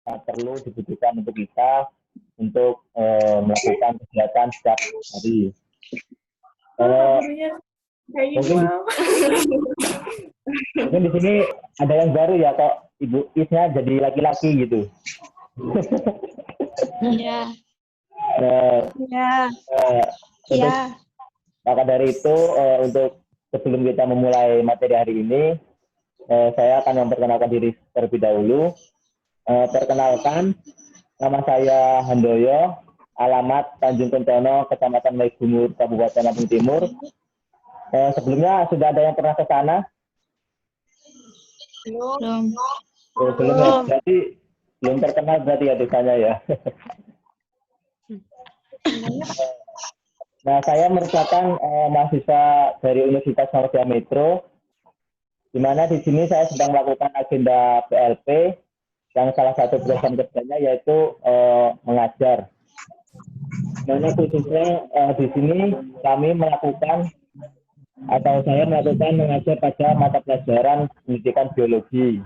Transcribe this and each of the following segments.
perlu dibutuhkan untuk kita untuk melakukan kegiatan setiap hari. Mungkin di sini ada yang baru ya, kok Ibu Isnya jadi laki-laki gitu. Iya. Iya. Maka dari itu untuk sebelum kita memulai materi hari ini, saya akan memperkenalkan diri terlebih dahulu. Perkenalkan, nama saya Handoyo, alamat Tanjung Kencono, Kecamatan Maigunur, Kabupaten Lampung Timur. Sebelumnya sudah ada yang pernah ke sana? Belum. Belum ya, berarti belum terkenal berarti ya desanya ya. Nah, saya merupakan mahasiswa dari Universitas Muhammadiyah Metro, di mana di sini saya sedang melakukan agenda PLP, yang salah satu program kerjanya yaitu mengajar. Mana khususnya di sini kami melakukan atau saya melakukan mengajar pada mata pelajaran pendidikan biologi.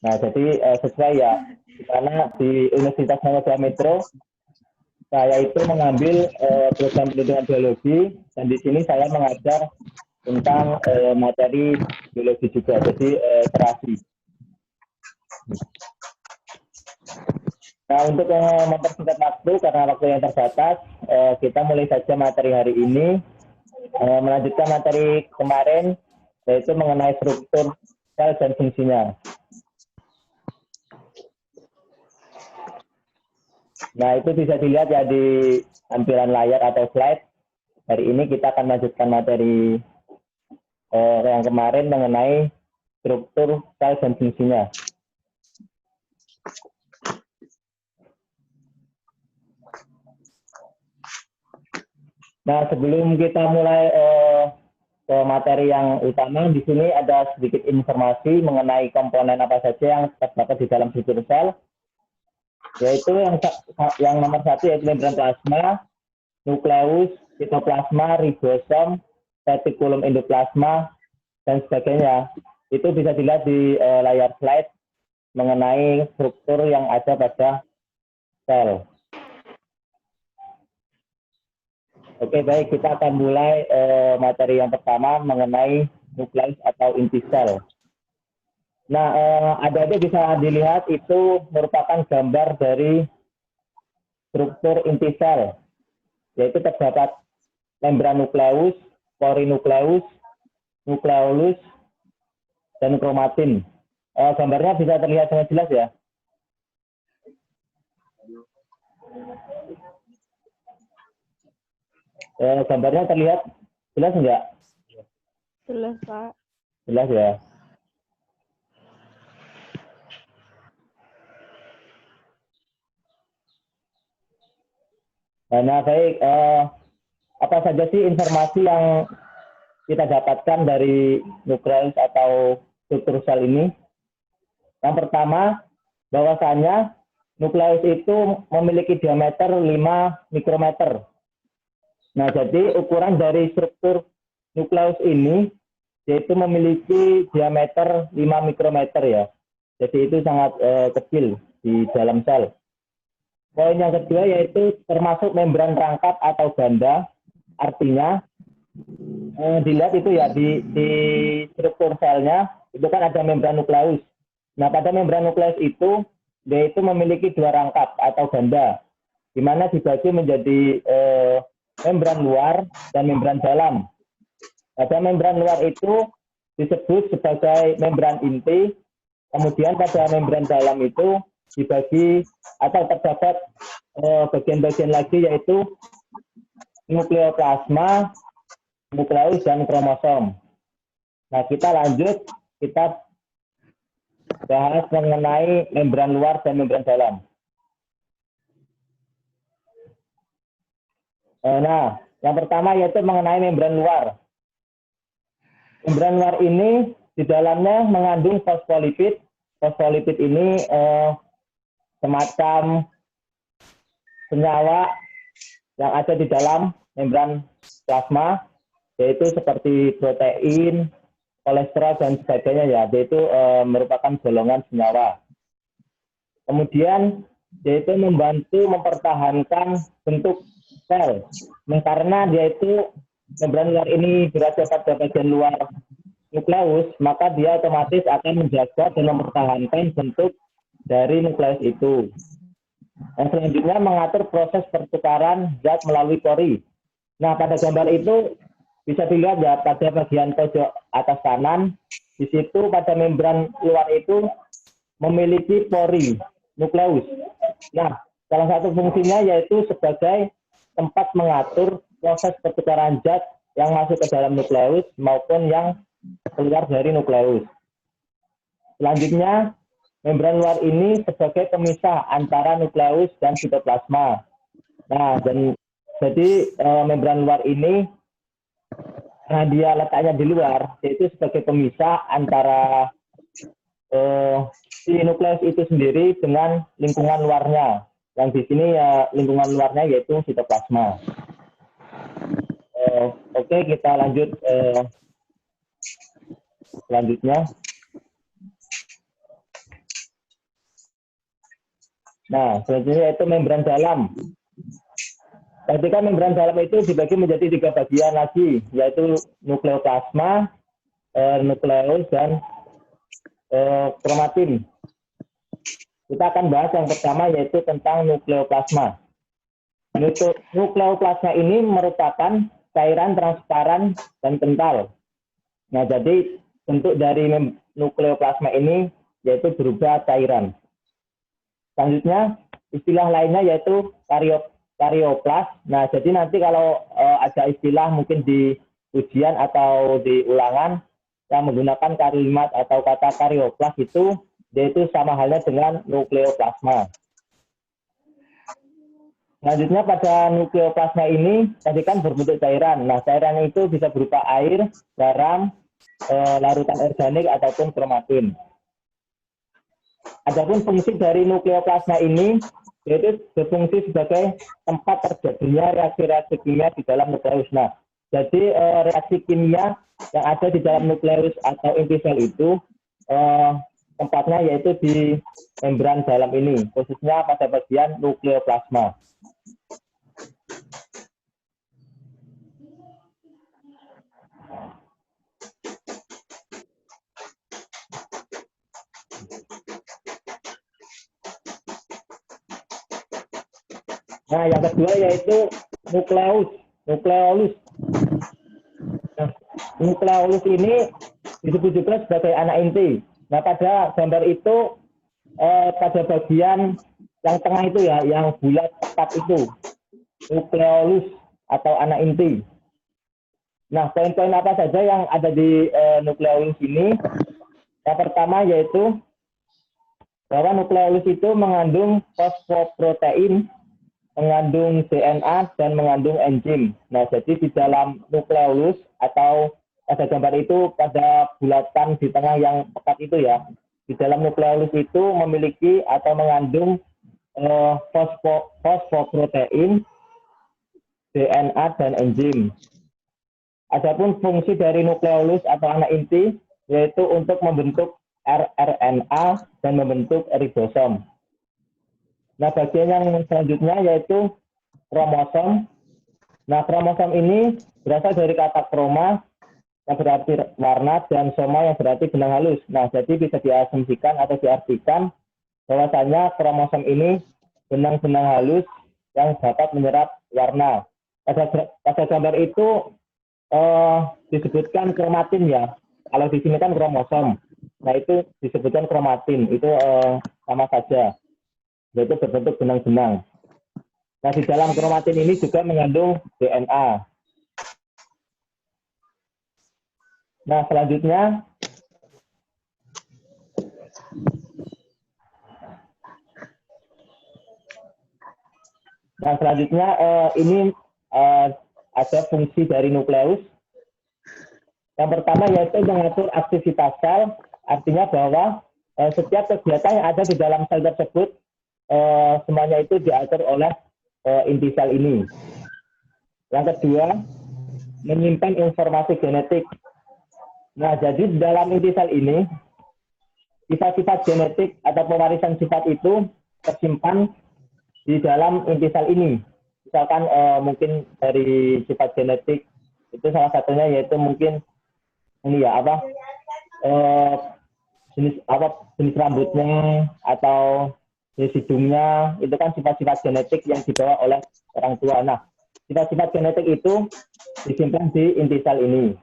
Nah, jadi sesuai ya, di mana di Universitas Muhammadiyah Metro saya itu mengambil program pendidikan biologi, dan di sini saya mengajar tentang materi biologi juga, jadi terasi. Nah, untuk mempersingkat waktu karena waktu yang terbatas, kita mulai saja materi hari ini, melanjutkan materi kemarin, yaitu mengenai struktur sel dan fungsinya. Nah, itu bisa dilihat ya di tampilan layar atau slide. Hari ini kita akan melanjutkan materi yang kemarin mengenai struktur sel dan fungsinya. Nah, sebelum kita mulai ke materi yang utama, di sini ada sedikit informasi mengenai komponen apa saja yang terdapat di dalam struktur sel, yaitu yang nomor satu yaitu membran plasma, nukleus, sitoplasma, ribosom, retikulum endoplasma, dan sebagainya. Itu bisa dilihat di layar slide mengenai struktur yang ada pada sel. Oke, baik, kita akan mulai materi yang pertama mengenai nukleus atau inti sel. Nah, adik-adik bisa dilihat itu merupakan gambar dari struktur inti sel, yaitu terdapat membran nukleus, porinukleus, nukleolus, dan kromatin. Gambarnya bisa terlihat dengan jelas ya? Gambarnya terlihat jelas enggak? Jelas, Pak. Jelas ya. Nah, baik. Apa saja sih informasi yang kita dapatkan dari nukleus atau struktur sel ini? Yang pertama, bahwasannya nukleus itu memiliki diameter 5 mikrometer. Nah, jadi ukuran dari struktur nukleus ini yaitu memiliki diameter 5 mikrometer ya. Jadi itu sangat kecil di dalam sel. Poin yang kedua yaitu termasuk membran rangkap atau ganda. Artinya dilihat itu ya di struktur selnya itu kan ada membran nukleus. Nah, pada membran nukleus itu dia itu memiliki dua rangkap atau ganda, di mana dibagi menjadi membran luar dan membran dalam. Pada membran luar itu disebut sebagai membran inti, kemudian pada membran dalam itu dibagi atau terdapat bagian-bagian lagi yaitu nukleoplasma, nukleus, dan kromosom. Nah, kita lanjut, kita bahas mengenai membran luar dan membran dalam. Nah, yang pertama yaitu mengenai membran luar. Membran luar ini di dalamnya mengandung fosfolipid. Fosfolipid ini semacam senyawa yang ada di dalam membran plasma, yaitu seperti protein, kolesterol, dan sebagainya ya, yaitu merupakan golongan senyawa. Kemudian yaitu membantu mempertahankan bentuk sel. Nah, karena dia itu membran luar ini berada pada bagian luar nukleus, maka dia otomatis akan menjaga dan mempertahankan bentuk dari nukleus itu. Dan selanjutnya mengatur proses pertukaran zat melalui pori. Nah, pada gambar itu bisa dilihat ya pada bagian pojok atas kanan, di situ pada membran luar itu memiliki pori nukleus. Nah, salah satu fungsinya yaitu sebagai tempat mengatur proses pertukaran zat yang masuk ke dalam nukleus maupun yang keluar dari nukleus. Selanjutnya, membran luar ini sebagai pemisah antara nukleus dan sitoplasma. Nah, dan jadi membran luar ini karena dia letaknya di luar, yaitu sebagai pemisah antara si nukleus itu sendiri dengan lingkungan luarnya. Yang di sini ya lingkungan luarnya yaitu sitoplasma. Oke, kita lanjut selanjutnya. Nah, selanjutnya yaitu membran dalam. Ketika membran dalam itu dibagi menjadi 3 bagian lagi, yaitu nukleoplasma, nukleus, dan kromatin. Kita akan bahas yang pertama yaitu tentang nukleoplasma. Nukleoplasma ini merupakan cairan transparan dan kental. Nah, jadi bentuk dari nukleoplasma ini yaitu berupa cairan. Selanjutnya, istilah lainnya yaitu karyoplas. Nah, jadi nanti kalau ada istilah mungkin di ujian atau di ulangan yang menggunakan kalimat atau kata karyoplas itu, yaitu sama halnya dengan nukleoplasma. Selanjutnya pada nukleoplasma ini tadi kan berbentuk cairan. Nah, cairan itu bisa berupa air, garam, larutan organik ataupun kromatin. Adapun fungsi dari nukleoplasma ini yaitu berfungsi sebagai tempat terjadinya reaksi-reaksi kimia di dalam nukleus. Nah, jadi reaksi kimia yang ada di dalam nukleus atau inti sel itu tempatnya yaitu di membran dalam ini, khususnya pada bagian nukleoplasma. Nah, yang kedua yaitu nukleus. Nah, nukleolus ini disebut juga sebagai anak inti. Nah, pada gambar itu pada bagian yang tengah itu ya, yang bulat tepat itu, nukleolus atau anak inti. Nah, poin-poin apa saja yang ada di nukleolus ini? Yang pertama yaitu bahwa nukleolus itu mengandung fosfoprotein, mengandung DNA, dan mengandung enzim. Nah, jadi di dalam nukleolus atau pada gambar itu pada bulatan di tengah yang pekat itu ya, di dalam nukleolus itu memiliki atau mengandung fosfoprotein, DNA, dan enzim. Adapun fungsi dari nukleolus atau anak inti yaitu untuk membentuk rRNA dan membentuk ribosom. Nah, bagian yang selanjutnya yaitu kromosom. Nah, kromosom ini berasal dari kata kroma yang berarti warna dan soma yang berarti benang halus. Nah, jadi bisa diasumsikan atau diartikan bahwasanya kromosom ini benang-benang halus yang dapat menyerap warna. Pada gambar itu disebutkan kromatin ya. Kalau di sini kan kromosom. Nah, itu disebutkan kromatin. Itu sama saja. Yaitu berbentuk benang-benang. Nah, di dalam kromatin ini juga mengandung DNA. Nah, selanjutnya ini ada fungsi dari nukleus. Yang pertama yaitu mengatur aktivitas sel, artinya bahwa setiap kegiatan yang ada di dalam sel tersebut semuanya itu diatur oleh inti sel ini. Yang kedua, menyimpan informasi genetik. Nah, jadi di dalam inti sel ini, sifat-sifat genetik atau pewarisan sifat itu tersimpan di dalam inti sel ini. Misalkan mungkin dari sifat genetik itu salah satunya yaitu mungkin ini ya jenis rambutnya atau jenis hidungnya, itu kan sifat-sifat genetik yang dibawa oleh orang tua. Nah, sifat-sifat genetik itu disimpan di inti sel ini.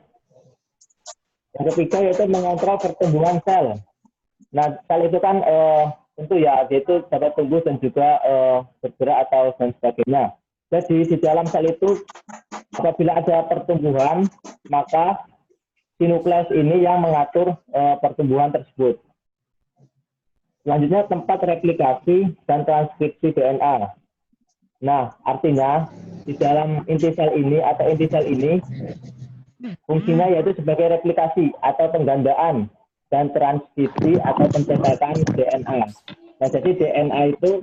Yang ketiga yaitu mengontrol pertumbuhan sel. Nah, sel itu kan tentu ya, yaitu dapat tumbuh dan juga bergerak atau dan sebagainya. Jadi di dalam sel itu apabila ada pertumbuhan, maka si nukleus ini yang mengatur pertumbuhan tersebut. Selanjutnya tempat replikasi dan transkripsi DNA. Nah, artinya di dalam inti sel ini atau inti sel ini fungsinya yaitu sebagai replikasi atau penggandaan dan transkripsi atau pencetakan DNA. Nah, jadi DNA itu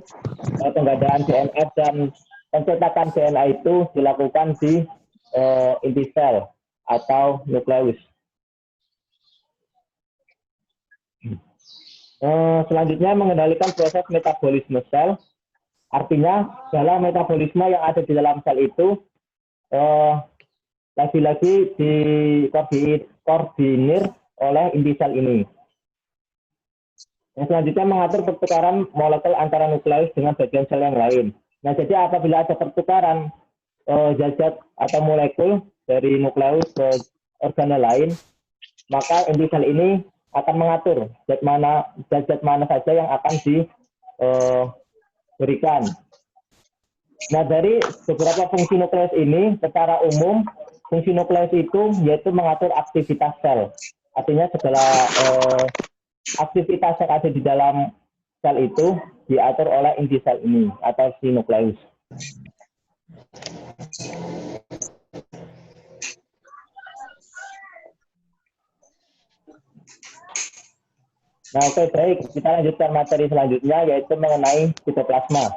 penggandaan DNA dan pencetakan DNA itu dilakukan di inti sel atau nukleus. Selanjutnya mengendalikan proses metabolisme sel. Artinya dalam metabolisme yang ada di dalam sel itu lagi-lagi dikoordinir oleh inti sel ini. Yang selanjutnya mengatur pertukaran molekul antara nukleus dengan bagian sel yang lain. Nah, jadi apabila ada pertukaran zat-zat atau molekul dari nukleus ke organel lain, maka inti sel ini akan mengatur zat-zat mana saja yang akan diberikan. Nah, dari beberapa fungsi nukleus ini, secara umum, fungsi nukleus itu yaitu mengatur aktivitas sel. Artinya segala aktivitas yang ada di dalam sel itu diatur oleh inti sel ini atau si nukleus. Nah, oke, baik. Kita lanjutkan materi selanjutnya, yaitu mengenai sitoplasma.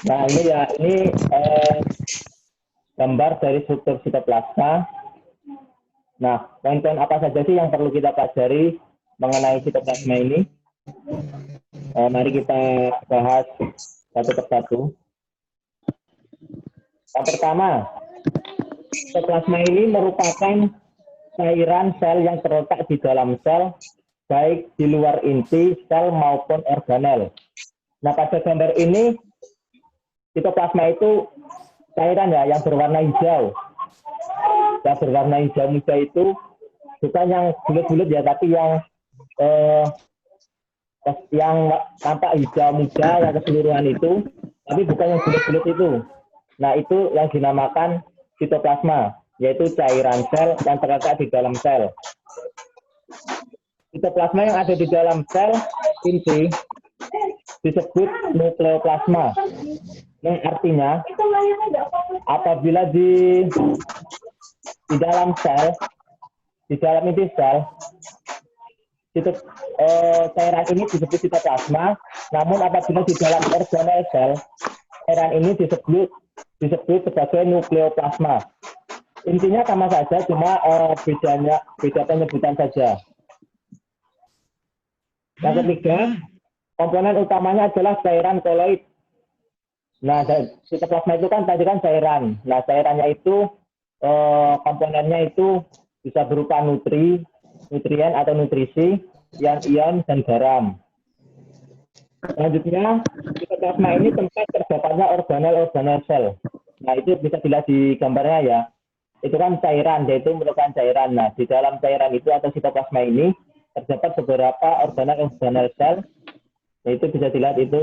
Nah, ini gambar dari struktur sitoplasma. Nah, poin-poin apa saja sih yang perlu kita pelajari mengenai sitoplasma ini? Mari kita bahas satu persatu. Yang pertama, sitoplasma ini merupakan cairan sel yang terletak di dalam sel, baik di luar inti sel maupun organel. Nah, pada gambar ini, sitoplasma itu cairan ya yang berwarna hijau. Yang berwarna hijau muda itu bukan yang bulat-bulat ya, tapi yang tampak hijau muda yang keseluruhan itu, tapi bukan yang bulat-bulat itu. Nah, itu yang dinamakan sitoplasma, yaitu cairan sel yang terletak di dalam sel. Sitoplasma yang ada di dalam sel inti disebut nukleoplasma. Yang artinya apabila di dalam sel, di dalam inti sel, cairan ini disebut sitoplasma. Namun apabila di dalam organel sel, cairan ini disebut sebagai nukleoplasma. Intinya sama saja, cuma beda penyebutan saja. Yang ketiga, komponen utamanya adalah cairan koloid. Nah, sitoplasma itu kan tadi kan cairan. Nah, cairannya itu komponennya itu bisa berupa nutrien atau nutrisi, ion, dan garam. Selanjutnya, sitoplasma ini tempat terdapatnya organel-organel sel. Nah, itu bisa dilihat di gambarnya ya. Itu kan cairan, yaitu merupakan cairan. Nah, di dalam cairan itu atau sitoplasma ini terdapat beberapa organel-organel sel. Itu bisa dilihat itu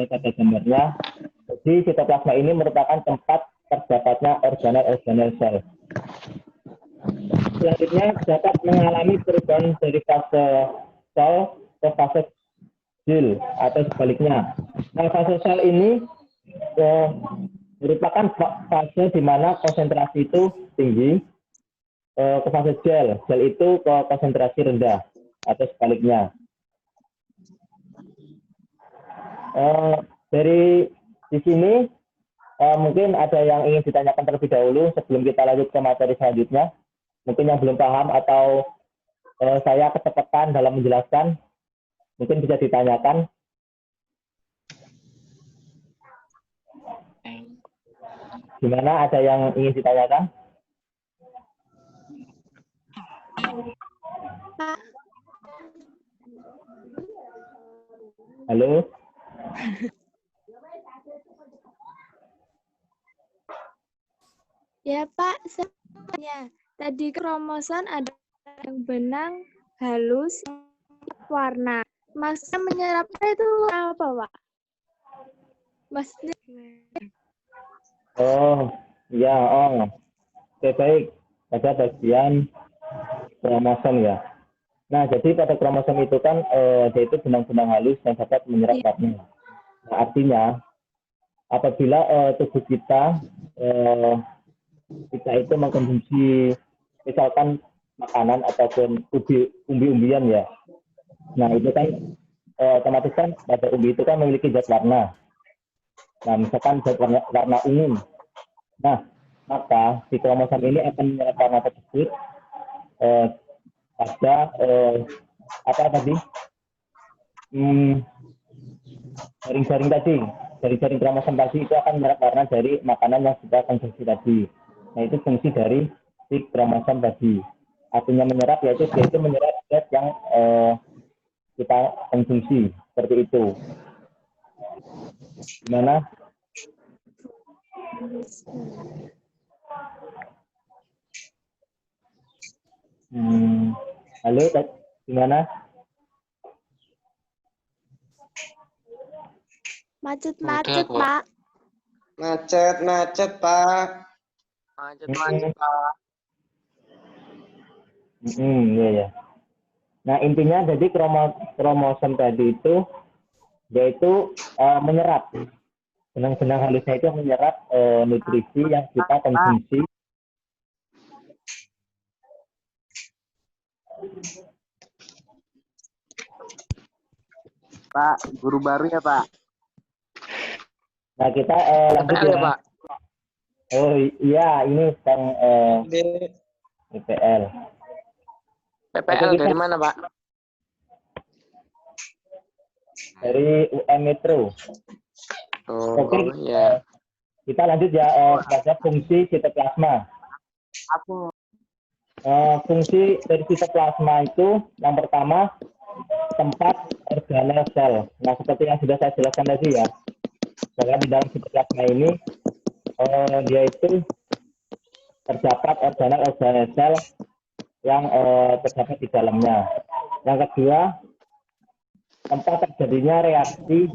pada gambarnya. Jadi sitoplasma ini merupakan tempat terdapatnya organel-organel sel. Selanjutnya dapat mengalami perubahan dari fase sel ke fase gel atau sebaliknya. Nah, fase sel ini merupakan fase di mana konsentrasi itu tinggi ke fase gel. Gel itu ke konsentrasi rendah atau sebaliknya. Dari di sini mungkin ada yang ingin ditanyakan terlebih dahulu sebelum kita lanjut ke materi selanjutnya. Mungkin yang belum paham atau saya kecepatan dalam menjelaskan, Mungkin bisa ditanyakan. Gimana, ada yang ingin ditanyakan? Pak. Halo? Ya Pak, sebenarnya tadi kromosom ada yang benang halus warna. Maksudnya menyerapnya itu apa Pak? Maksudnya Oh, ya, oh. Oke, baik. Pada bagian kromosom ya. Nah, jadi pada kromosom itu kan dia itu benang-benang halus yang dapat menyerap warna. Nah, artinya apabila tubuh kita itu mengkonsumsi misalkan makanan ataupun umbi-umbian ya. Nah, itu kan otomatis kan pada umbi itu kan memiliki zat warna. Nah, misalkan zat warna ungu. Nah, maka si kromosom ini akan menyerap warna tersebut pada apa tadi? Jaring-jaring tadi. Jaring-jaring kromosom tadi itu akan menyerap warna dari makanan yang kita konsumsi tadi. Nah, itu fungsi dari si kromosom tadi. Artinya menyerap yaitu dia itu menyerap zat yang kita konsumsi, seperti itu. Gimana? Halo, gimana? macet-macet Pak. Macet, Pak. Iya ya. Nah, intinya jadi kromosom tadi itu yaitu menyerap benang-benang halusnya itu menyerap nutrisi yang kita konsumsi. Pak, guru baru ya, Pak? Nah, kita lanjut ya, Pak. Oh iya, ini tentang PPL. PPL Oke, dari mana, Pak? Dari UM Metro. Oh, Oke, ya. kita lanjut ya pada fungsi sitoplasma. Fungsi dari sitoplasma itu yang pertama tempat organel sel. Nah, seperti yang sudah saya jelaskan tadi ya, bahwa di dalam sitoplasma ini dia itu terdapat organel sel yang terdapat di dalamnya. Yang kedua, tempat terjadinya reaksi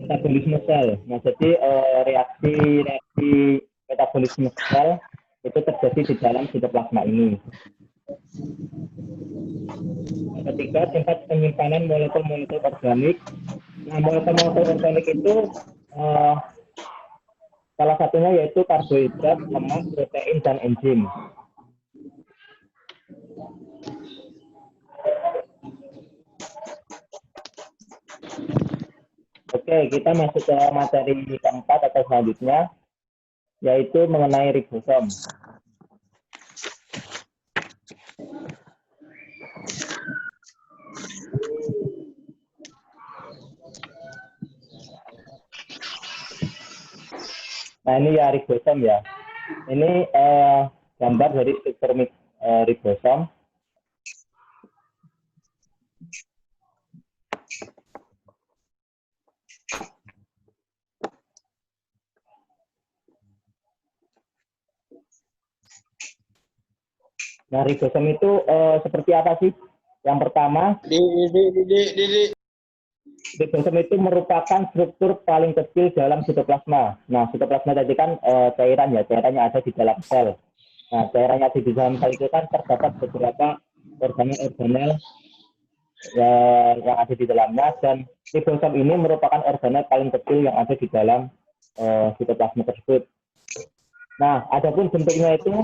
metabolisme sel. Nah, jadi reaksi metabolisme sel itu terjadi di dalam sitoplasma ini. Yang ketiga, tempat penyimpanan molekul-molekul organik. Nah, molekul-molekul organik itu salah satunya yaitu karbohidrat, lemak, protein, dan enzim. Oke, kita masuk ke materi keempat atau selanjutnya, yaitu mengenai ribosom. Nah, ini ya ribosom ya. Ini gambar dari struktur ribosom. Nah, ribosom itu seperti apa sih? Yang pertama, ribosom itu merupakan struktur paling kecil dalam sitoplasma. Nah, sitoplasma tadi kan cairan ya, cairannya ada di dalam sel. Nah, cairannya di dalam sel itu kan terdapat beberapa organel-organel yang ada di dalamnya, dan ribosom ini merupakan organel paling kecil yang ada di dalam sitoplasma tersebut. Nah, adapun bentuknya itu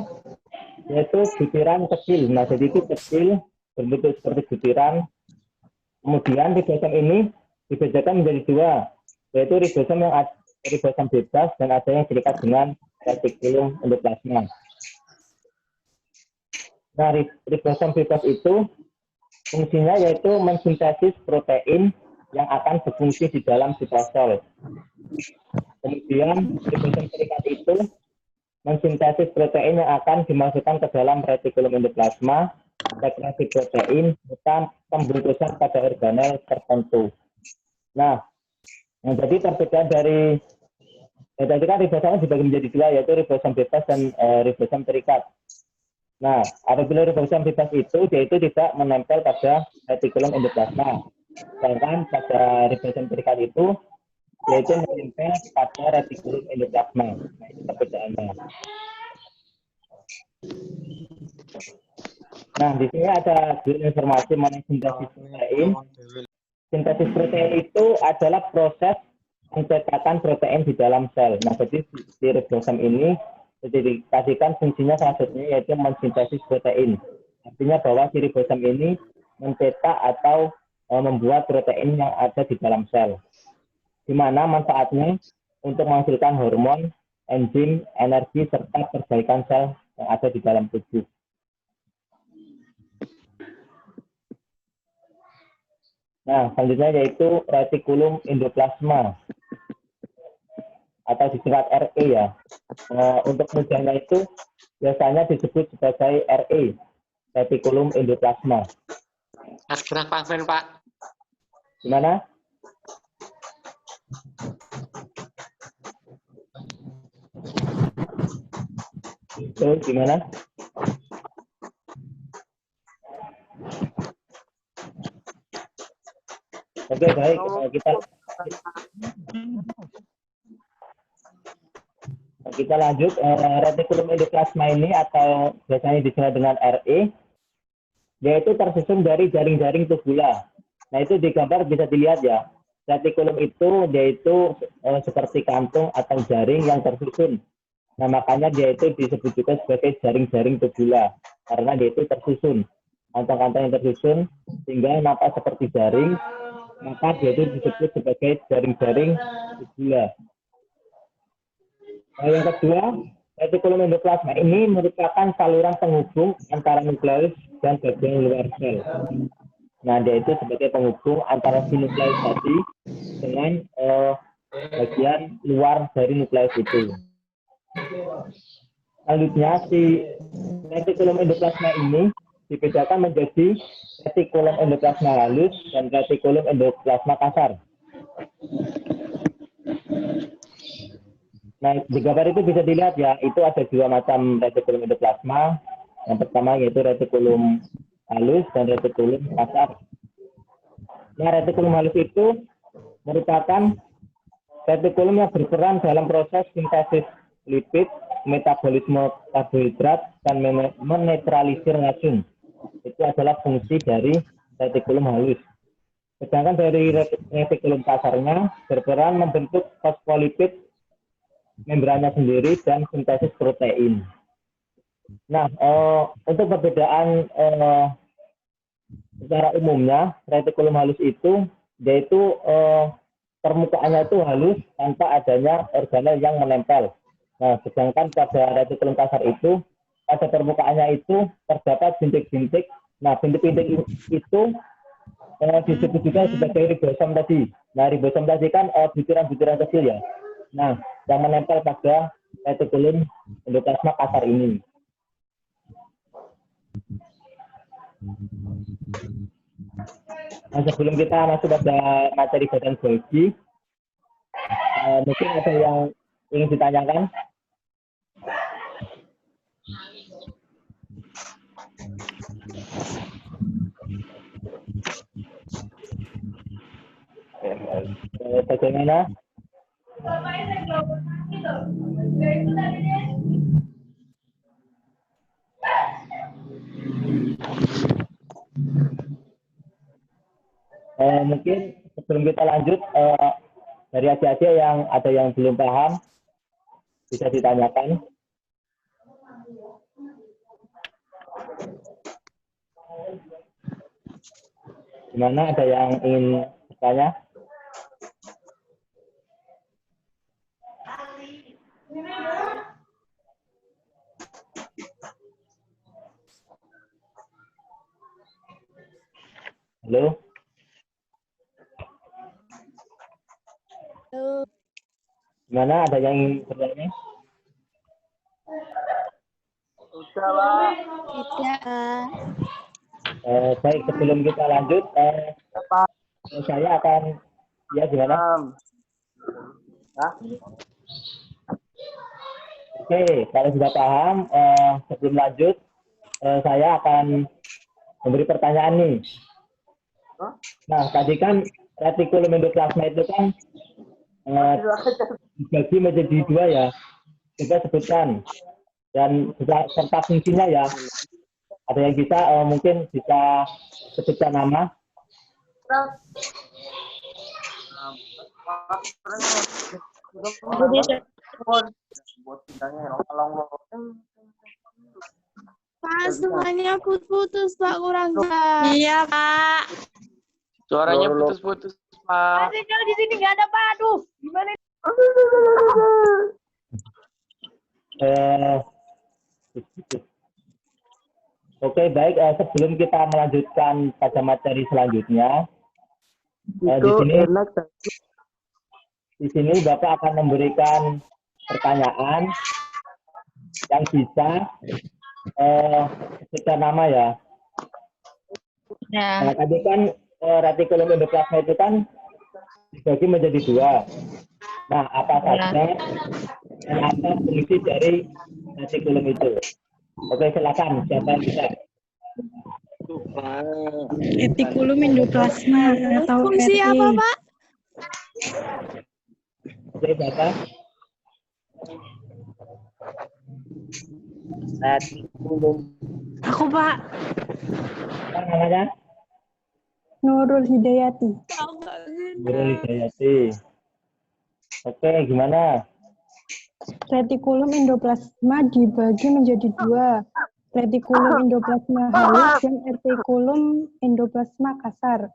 yaitu butiran kecil. Nah, jadi itu kecil, berbentuk seperti butiran. Kemudian ribosom ini dibedakan menjadi dua, yaitu ribosom bebas dan ada yang terikat dengan retikulum endoplasma. Nah, ribosom bebas itu Fungsinya yaitu mensintesis protein yang akan berfungsi di dalam sitosol. Kemudian ribosom terikat itu mensintesis protein yang akan dimasukkan ke dalam retikulum endoplasma, sekresi protein, serta pembungkusan pada organel tertentu. Nah, yang jadi perbedaan dari tadi kan ribosom dibagi menjadi dua, yaitu ribosom bebas dan ribosom terikat. Nah, apabila ribosom bebas itu, dia itu tidak menempel pada retikulum endoplasma. Sedangkan pada ribosom terikat itu, yaitu menempel pada retikulum endoplasma. Nah, itu perbedaannya. Nah, di sini ada informasi mengenai sintesis protein. Sintesis protein itu adalah proses pencetakan protein di dalam sel. Nah, jadi di ribosom ini dikasihkan fungsinya salah satunya yaitu mensintesis protein. Artinya bahwa si ribosom ini mencetak atau membuat protein yang ada di dalam sel. Di mana manfaatnya untuk menghasilkan hormon, enzim, energi, serta perbaikan sel yang ada di dalam tubuh. Nah, selanjutnya yaitu retikulum endoplasma atau disingkat RE ya. Untuk mudahnya itu biasanya disebut sebagai RE, retikulum endoplasma. Mas gerak pavement, Pak. Gimana? Terus gimana? Oke, baik. Kita lanjut. Retikulum endoplasma ini atau biasanya disebut dengan RE, yaitu tersusun dari jaring-jaring tubula. Nah, itu di gambar bisa dilihat ya. Retikulum itu yaitu seperti kantung atau jaring yang tersusun. Nah, makanya dia itu disebut juga sebagai jaring-jaring tubula karena dia itu tersusun. Kantong-kantong yang tersusun sehingga nampak seperti jaring, maka dia itu disebut sebagai jaring-jaring tubula. Nah, yang kedua, retikulum endoplasma ini merupakan saluran penghubung antara nukleus dan bagian luar sel. Nah, dia itu sebagai penghubung antara si nukleus tadi dengan bagian luar dari nukleus itu. Selanjutnya, si retikulum endoplasma ini dibedakan menjadi retikulum endoplasma halus dan retikulum endoplasma kasar. Nah, di gambar itu bisa dilihat ya, itu ada dua macam retikulum endoplasma. Yang pertama yaitu retikulum halus dan retikulum kasar. Nah, retikulum halus itu merupakan retikulum yang berperan dalam proses sintesis lipid, metabolisme karbohidrat, dan menetralisir racun. Itu adalah fungsi dari retikulum halus. Sedangkan dari retikulum kasarnya berperan membentuk fosfolipid membrannya sendiri dan sintesis protein. Nah, untuk perbedaan secara umumnya retikulum halus itu yaitu permukaannya itu halus tanpa adanya organel yang menempel. Nah, sedangkan pada retikulum kasar itu pada permukaannya itu terdapat bintik-bintik. Nah, bintik-bintik itu disebut juga sebagai ribosom tadi. Nah, ribosom tadi kan butiran-butiran kecil ya. Nah, yang menempel pada retikulum endoplasma kasar ini. Nah, sebelum kita masuk pada materi badan biologi, mungkin ada yang ingin ditanyakan? Bagaimana? Mungkin sebelum kita lanjut, dari adik-adik yang ada yang belum paham, bisa ditanyakan. Gimana, ada yang ingin bertanya? Halo? Halo. Gimana? Ada yang ingin bertanya? Udah, Tidak. Baik, sebelum kita lanjut, Pak. saya akan, ya gimana? Oke, kalau sudah paham, sebelum lanjut, saya akan memberi pertanyaan nih. Nah, tadi kan retikulum endoplasma itu kan dibagi menjadi dua ya. Coba sebutkan. Dan serta fungsinya ya. Ada yang bisa, mungkin bisa sebutkan nama. Pak, semuanya putus-putus, Pak, kurang jelas. Iya, Pak. Suaranya putus-putus, Pak. Kalau di sini nggak ada Pak. Aduh, gimana? Oke, baik. Sebelum kita melanjutkan pada materi selanjutnya, di sini Bapak akan memberikan pertanyaan yang bisa sebutkan nama ya. Ya. Nah, tadi kan retikulum endoplasma itu kan dibagi menjadi dua. Nah, apa saja dan apa fungsi dari retikulum itu? Oke, silakan. Siapa yang bisa? Retikulum endoplasma atau Fungsi RE. apa, Pak? Oke, Bapak. Retikulum. Aku, Pak. Apa namanya? Nurul Hidayati. Nurul Hidayati. Oke, gimana? Retikulum endoplasma dibagi menjadi dua. Retikulum endoplasma halus dan retikulum endoplasma kasar.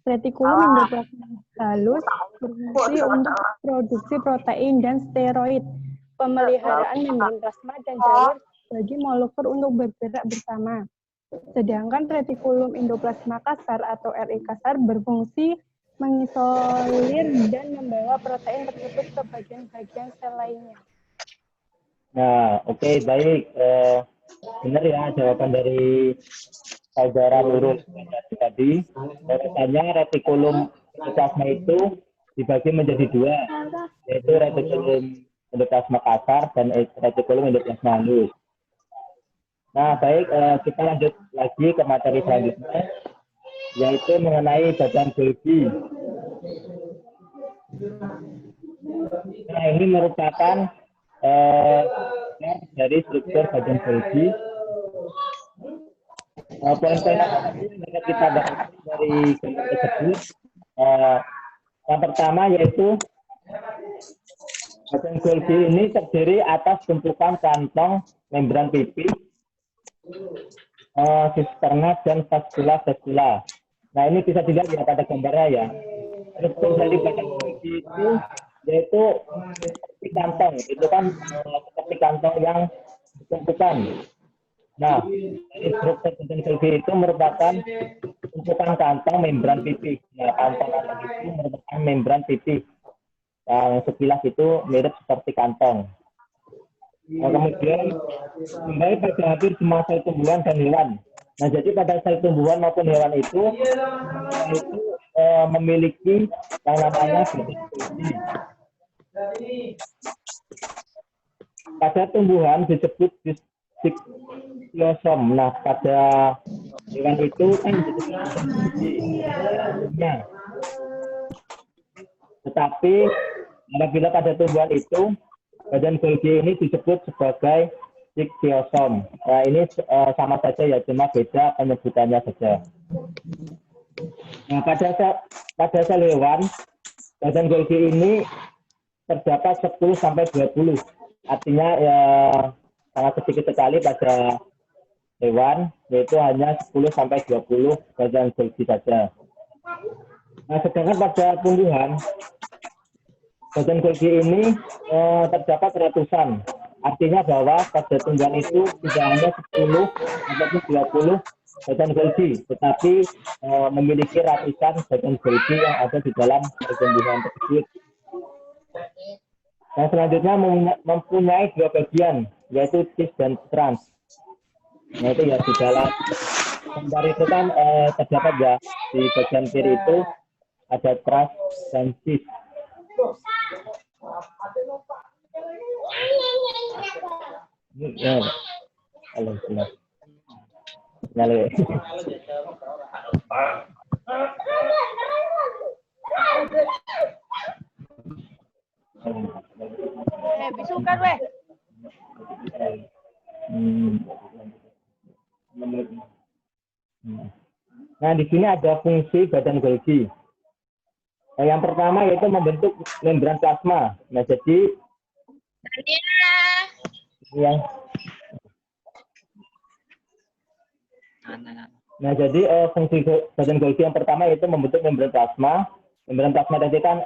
Retikulum endoplasma halus berfungsi untuk produksi protein dan steroid, pemeliharaan membran plasma dan jalur bagi molekul untuk bergerak bersama. Sedangkan retikulum endoplasma kasar atau RE kasar berfungsi mengisolir dan membawa protein tersebut ke bagian-bagian sel lainnya. Nah, oke, baik. Benar ya jawaban dari saudara Nurul tadi. Bahwasanya retikulum endoplasma itu dibagi menjadi dua, yaitu retikulum endoplasma kasar dan retikulum endoplasma halus. Nah, baik, kita lanjut lagi ke materi selanjutnya, yaitu mengenai badan Golgi. Nah, ini merupakan dari struktur badan Golgi. Poin-poin apa yang dapat kita dapatkan dari gambar tersebut? Yang pertama yaitu badan Golgi ini terdiri atas tumpukan kantong, membran pipih, sisterna dan vaskula. Nah, ini bisa dilihat ya pada gambarnya ya. Struktur dari badan Golgi itu yaitu seperti kantong, itu kan seperti kantong yang tumpukan. Nah, struktur badan Golgi itu merupakan tumpukan kantong membran pipih. Nah, kantong itu merupakan membran pipih yang sekilas itu mirip seperti kantong. Nah, kemudian kembali pada hampir semua sel tumbuhan dan hewan. Nah, jadi pada sel tumbuhan maupun hewan itu memiliki yang namanya badan Golgi. Pada tumbuhan disebut diktiosom. Nah, pada hewan itu kan disebut Golgi. Tetapi apabila pada tumbuhan itu badan Golgi ini disebut sebagai diktiosom. Nah, ini sama saja ya, cuma beda penyebutannya saja. Nah, pada sel hewan, badan Golgi ini terdapat 10 sampai 20. Artinya ya sangat sedikit sekali pada hewan, yaitu hanya 10 sampai 20 badan Golgi saja. Nah, sedangkan pada tumbuhan, badan Golgi ini terdapat ratusan. Artinya bahwa pada tumbuhan itu tidak hanya 10 ataupun 20 bagian Golgi, tetapi memiliki ratusan bagian Golgi yang ada di dalam pertumbuhan tersebut. Yang selanjutnya mempunyai dua bagian, yaitu cis dan trans. Nah itu ya di dalam gambar itu kan terdapat ya di bagian kiri itu ada trans dan cis. Ya, halo, halo. Halo. Bisukan weh. Nah, di sini ada fungsi badan Golgi. Yang pertama yaitu membentuk membran plasma. Nah, jadi yang fungsi badan Golgi yang pertama yaitu membentuk membran plasma. Membran plasma tadi kan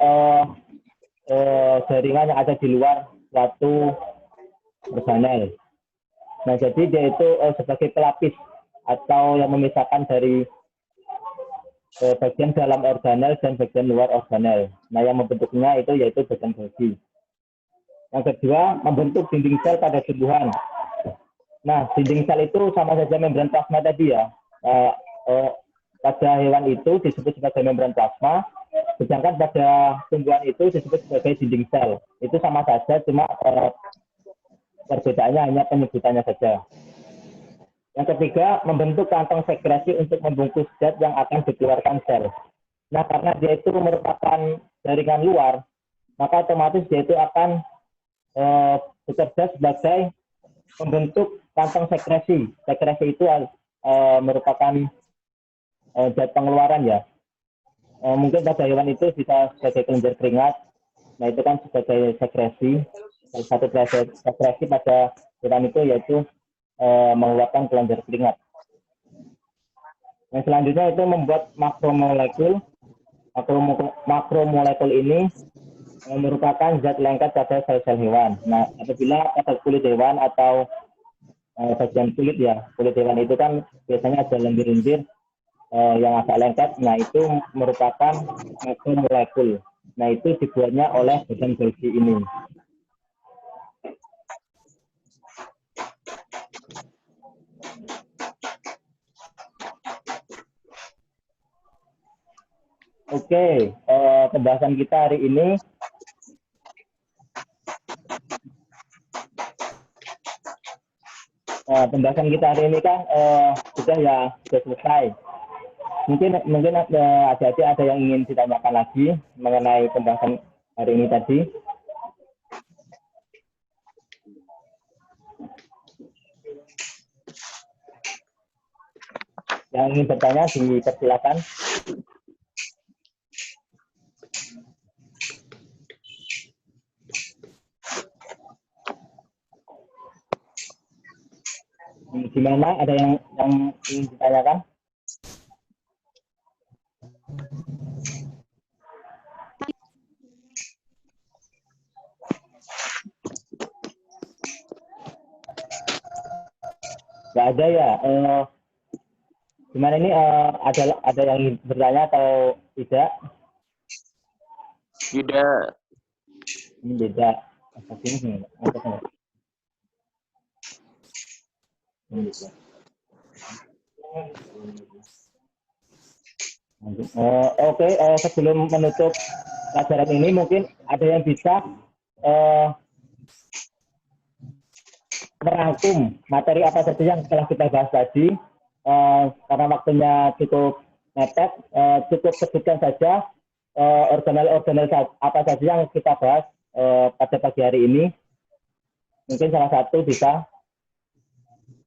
jaringan yang ada di luar suatu organel. Nah, jadi dia itu sebagai pelapis atau yang memisahkan dari bagian dalam organel dan bagian luar organel. Nah, yang membentuknya itu yaitu badan Golgi. Yang kedua, membentuk dinding sel pada tumbuhan. Nah, dinding sel itu sama saja membran plasma tadi ya. Pada hewan itu disebut sebagai membran plasma, sedangkan pada tumbuhan itu disebut sebagai dinding sel. Itu sama saja, cuma perbedaannya hanya penyebutannya saja. Yang ketiga, membentuk kantong sekresi untuk membungkus zat yang akan dikeluarkan sel. Nah, karena dia itu merupakan jaringan luar, maka otomatis dia itu akan bekerja sebagai membentuk kantong sekresi. Sekresi itu merupakan zat pengeluaran ya. Mungkin pada hewan itu bisa sebagai kelenjar keringat. Nah, itu kan sebagai sekresi. Salah satu sekresi pada hewan itu yaitu mengeluarkan kelenjar keringat. Yang selanjutnya itu membuat makromolekul. Makromolekul ini merupakan zat lengket pada sel-sel hewan. Nah, apabila pada kulit hewan atau bagian kulit ya, kulit hewan itu kan biasanya ada lendir-lendir yang agak lengket. Nah, itu merupakan makromolekul. Nah, itu dibuatnya oleh badan Golgi ini. Oke, pembahasan kita hari ini kan sudah selesai. Mungkin adik-adik ada yang ingin ditanyakan lagi mengenai pembahasan hari ini tadi. Yang ingin bertanya dipersilakan. Gimana? Ada yang ingin ditanyakan? Nggak ada ya. Gimana ini? Ada yang ingin bertanya atau tidak? Tidak. Ini beda. Oke, sebelum menutup pelajaran ini mungkin ada yang bisa merangkum materi apa saja yang telah kita bahas tadi. Karena waktunya cukup mepet, cukup sebutkan saja organel-organel apa saja yang kita bahas pada pagi hari ini. Mungkin salah satu bisa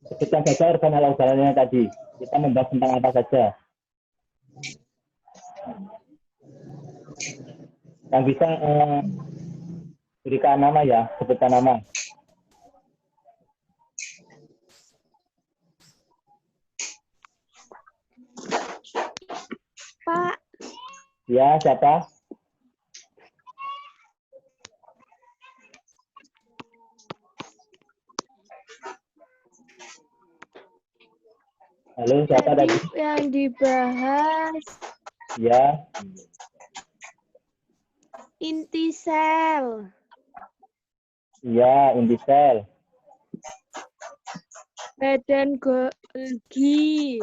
sebutkan saja organel-organelnya tadi. Kita membahas tentang apa saja. Yang bisa berikan nama ya, sebutkan nama. Pak. Ya, siapa? Halo? Halo, siapa tadi? Yang dibahas Ya, inti sel, ya, inti sel. badan Golgi,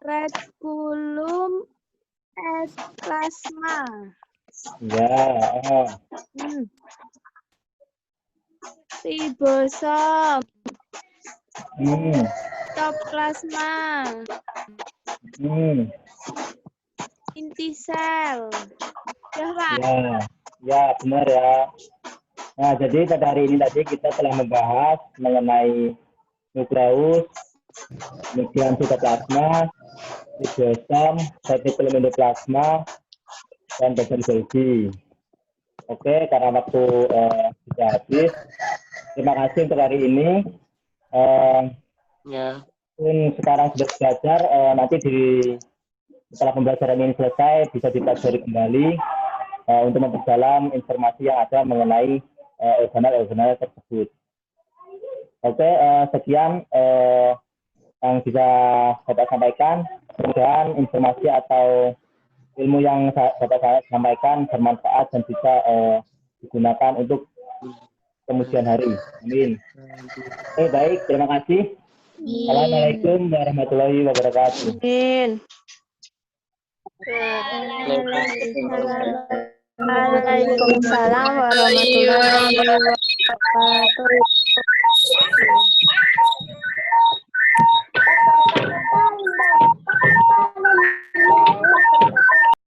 retikulum, plasma, Ya, ribosom, hmm, sitoplasma, hmm, inti sel. Ya, Pak. ya, ya, benar ya. Nah, jadi pada hari ini tadi kita telah membahas mengenai nukleus, kemudian sitoplasma, ribosom, retikulum endoplasma, dan badan Golgi. Oke, karena waktu sudah habis, terima kasih untuk hari ini. Ya. Sekarang sudah belajar, nanti setelah pembelajaran ini selesai bisa dipelajari kembali untuk memperdalam informasi yang ada mengenai organel-organel tersebut. Oke, sekian yang bisa Bapak sampaikan. Mudah-mudahan informasi atau ilmu yang Bapak saya sampaikan bermanfaat dan bisa digunakan untuk kemudian hari. Amin. Oke, baik. Terima kasih. Assalamualaikum warahmatullahi wabarakatuh. Amin. Waalaikumsalam warahmatullahi wabarakatuh.